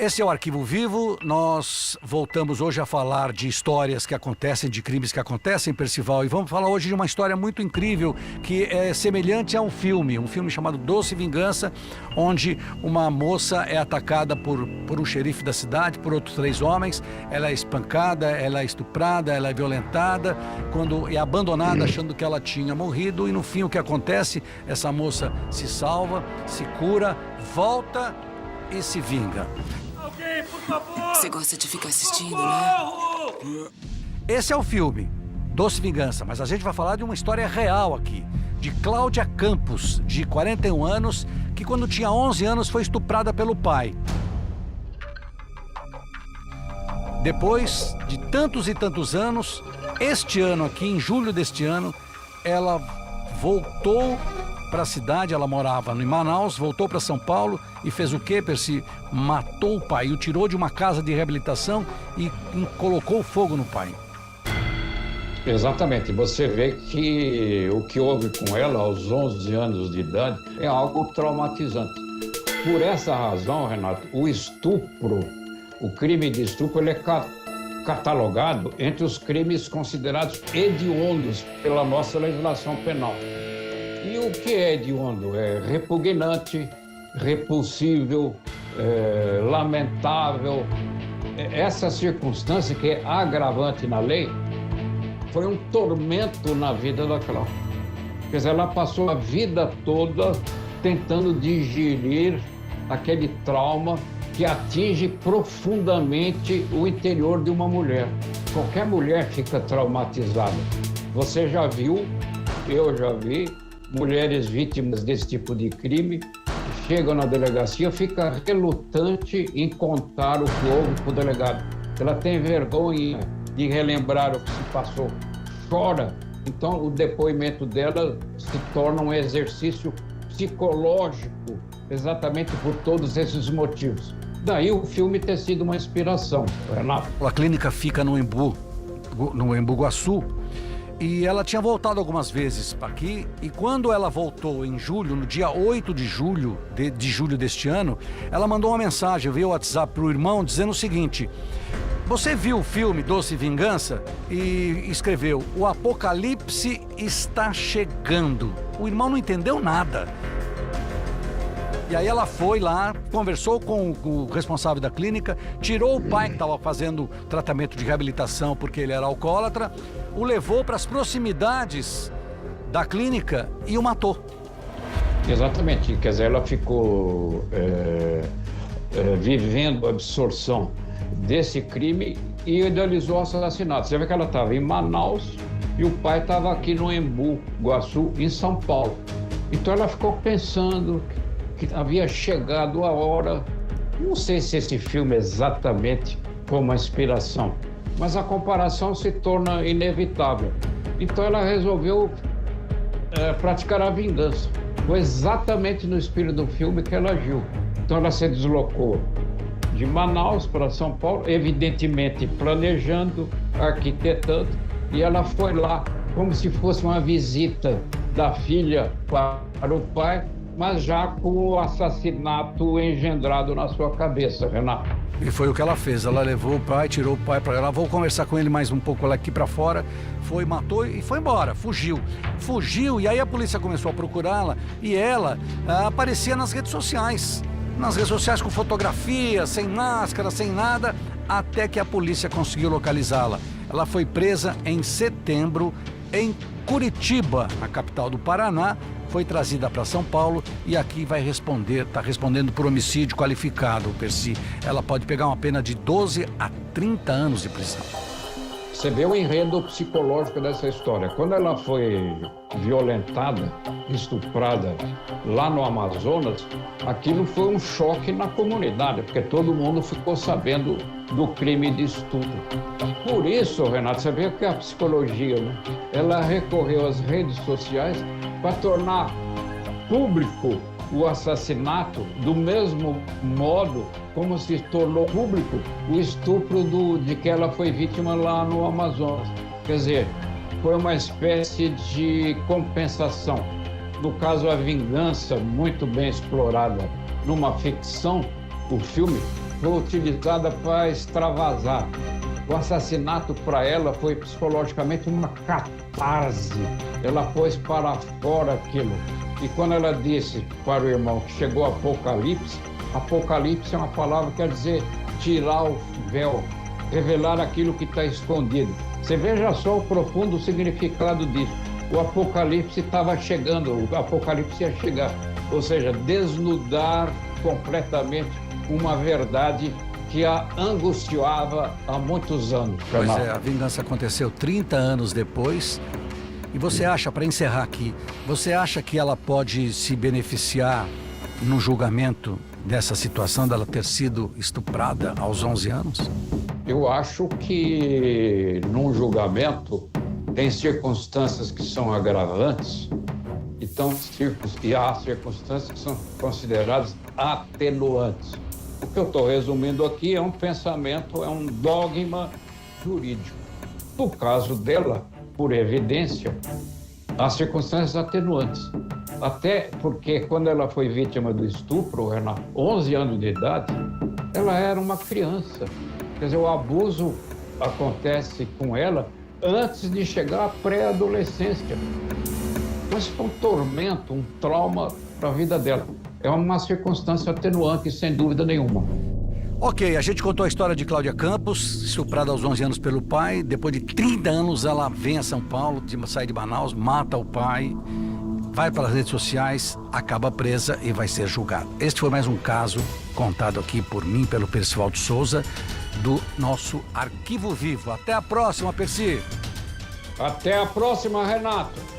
Esse é o Arquivo Vivo. Nós voltamos hoje a falar de histórias que acontecem, de crimes que acontecem, Percival. E vamos falar hoje de uma história muito incrível que é semelhante a um filme chamado Doce Vingança, onde uma moça é atacada por um xerife da cidade, por outros 3 homens. Ela é espancada, ela é estuprada, ela é violentada, quando é abandonada achando que ela tinha morrido. E no fim o que acontece? Essa moça se salva, se cura, volta e se vinga. Alguém, por favor! Você gosta de ficar assistindo, né? Esse é o filme, Doce Vingança, mas a gente vai falar de uma história real aqui, de Cláudia Campos, de 41 anos, que quando tinha 11 anos foi estuprada pelo pai. Depois de tantos e tantos anos, este ano aqui, em julho deste ano, ela voltou para a cidade. Ela morava em Manaus, voltou para São Paulo e fez o quê, Percy? Matou o pai, o tirou de uma casa de reabilitação e colocou fogo no pai. Exatamente. Você vê que o que houve com ela aos 11 anos de idade é algo traumatizante. Por essa razão, Renato, o estupro, o crime de estupro, ele é catalogado entre os crimes considerados hediondos pela nossa legislação penal. E o que é hediondo? É repugnante, repulsível, lamentável. Essa circunstância, que é agravante na lei, foi um tormento na vida da Cláudia. Quer dizer, ela passou a vida toda tentando digerir aquele trauma que atinge profundamente o interior de uma mulher. Qualquer mulher fica traumatizada. Você já viu, eu já vi, mulheres vítimas desse tipo de crime chegam na delegacia, fica relutante em contar o que houve para o delegado. Ela tem vergonha de relembrar o que se passou, chora. Então o depoimento dela se torna um exercício psicológico, exatamente por todos esses motivos. Daí o filme ter sido uma inspiração, Renato. A clínica fica no Embu Guaçu, e ela tinha voltado algumas vezes aqui, e quando ela voltou em julho, no dia 8 de julho, de julho deste ano, ela mandou uma mensagem via WhatsApp para o irmão dizendo o seguinte: você viu o filme Doce Vingança? E escreveu: o apocalipse está chegando. O irmão não entendeu nada. E aí ela foi lá, conversou com o responsável da clínica, tirou o pai que estava fazendo tratamento de reabilitação porque ele era alcoólatra, o levou para as proximidades da clínica e o matou. Exatamente, quer dizer, ela ficou vivendo a absorção desse crime e idealizou o assassinato. Você vê que ela estava em Manaus e o pai estava aqui no Embu Guaçu, em São Paulo. Então ela ficou pensando que havia chegado a hora, não sei se esse filme exatamente foi uma inspiração, mas a comparação se torna inevitável. Então ela resolveu praticar a vingança. Foi exatamente no espírito do filme que ela agiu. Então ela se deslocou de Manaus para São Paulo, evidentemente planejando, arquitetando, e ela foi lá como se fosse uma visita da filha para o pai, mas já com o assassinato engendrado na sua cabeça, Renato. E foi o que ela fez. Ela levou o pai, tirou o pai para ela. Vou conversar com ele mais um pouco lá aqui para fora. Foi, matou e foi embora. Fugiu. E aí a polícia começou a procurá-la e ela aparecia nas redes sociais. Nas redes sociais com fotografia, sem máscara, sem nada, até que a polícia conseguiu localizá-la. Ela foi presa em setembro em Curitiba, na capital do Paraná. Foi trazida para São Paulo e aqui vai responder, está respondendo por homicídio qualificado, Percy. Ela pode pegar uma pena de 12 a 30 anos de prisão. Você vê o enredo psicológico dessa história. Quando ela foi violentada, estuprada lá no Amazonas, aquilo foi um choque na comunidade, porque todo mundo ficou sabendo do crime de estupro. Por isso, Renato, você vê que a psicologia, né? Ela recorreu às redes sociais para tornar público o assassinato, do mesmo modo como se tornou público o estupro de que ela foi vítima lá no Amazonas. Quer dizer, foi uma espécie de compensação. No caso, a vingança, muito bem explorada numa ficção, o filme, foi utilizada para extravasar. O assassinato para ela foi psicologicamente uma catarse. Ela pôs para fora aquilo. E quando ela disse para o irmão que chegou o Apocalipse, Apocalipse é uma palavra que quer dizer tirar o véu, revelar aquilo que está escondido. Você veja só o profundo significado disso. O Apocalipse estava chegando, o Apocalipse ia chegar. Ou seja, desnudar completamente uma verdade que a angustiava há muitos anos. Pois é, a vingança aconteceu 30 anos depois. E você acha, para encerrar aqui, você acha que ela pode se beneficiar no julgamento dessa situação dela ter sido estuprada aos 11 anos? Eu acho que num julgamento tem circunstâncias que são agravantes e há circunstâncias que são consideradas atenuantes. O que eu estou resumindo aqui é um pensamento, é um dogma jurídico. No caso dela, por evidência, há circunstâncias atenuantes. Até porque quando ela foi vítima do estupro, ela, 11 anos de idade, ela era uma criança. Quer dizer, o abuso acontece com ela antes de chegar à pré-adolescência. Mas foi um tormento, um trauma para a vida dela. É uma circunstância atenuante, sem dúvida nenhuma. Ok, a gente contou a história de Cláudia Campos, estuprada aos 11 anos pelo pai. Depois de 30 anos, ela vem a São Paulo, sai de Manaus, mata o pai, vai para as redes sociais, acaba presa e vai ser julgada. Este foi mais um caso contado aqui por mim, pelo Percival de Souza, do nosso Arquivo Vivo. Até a próxima, Percy! Até a próxima, Renato!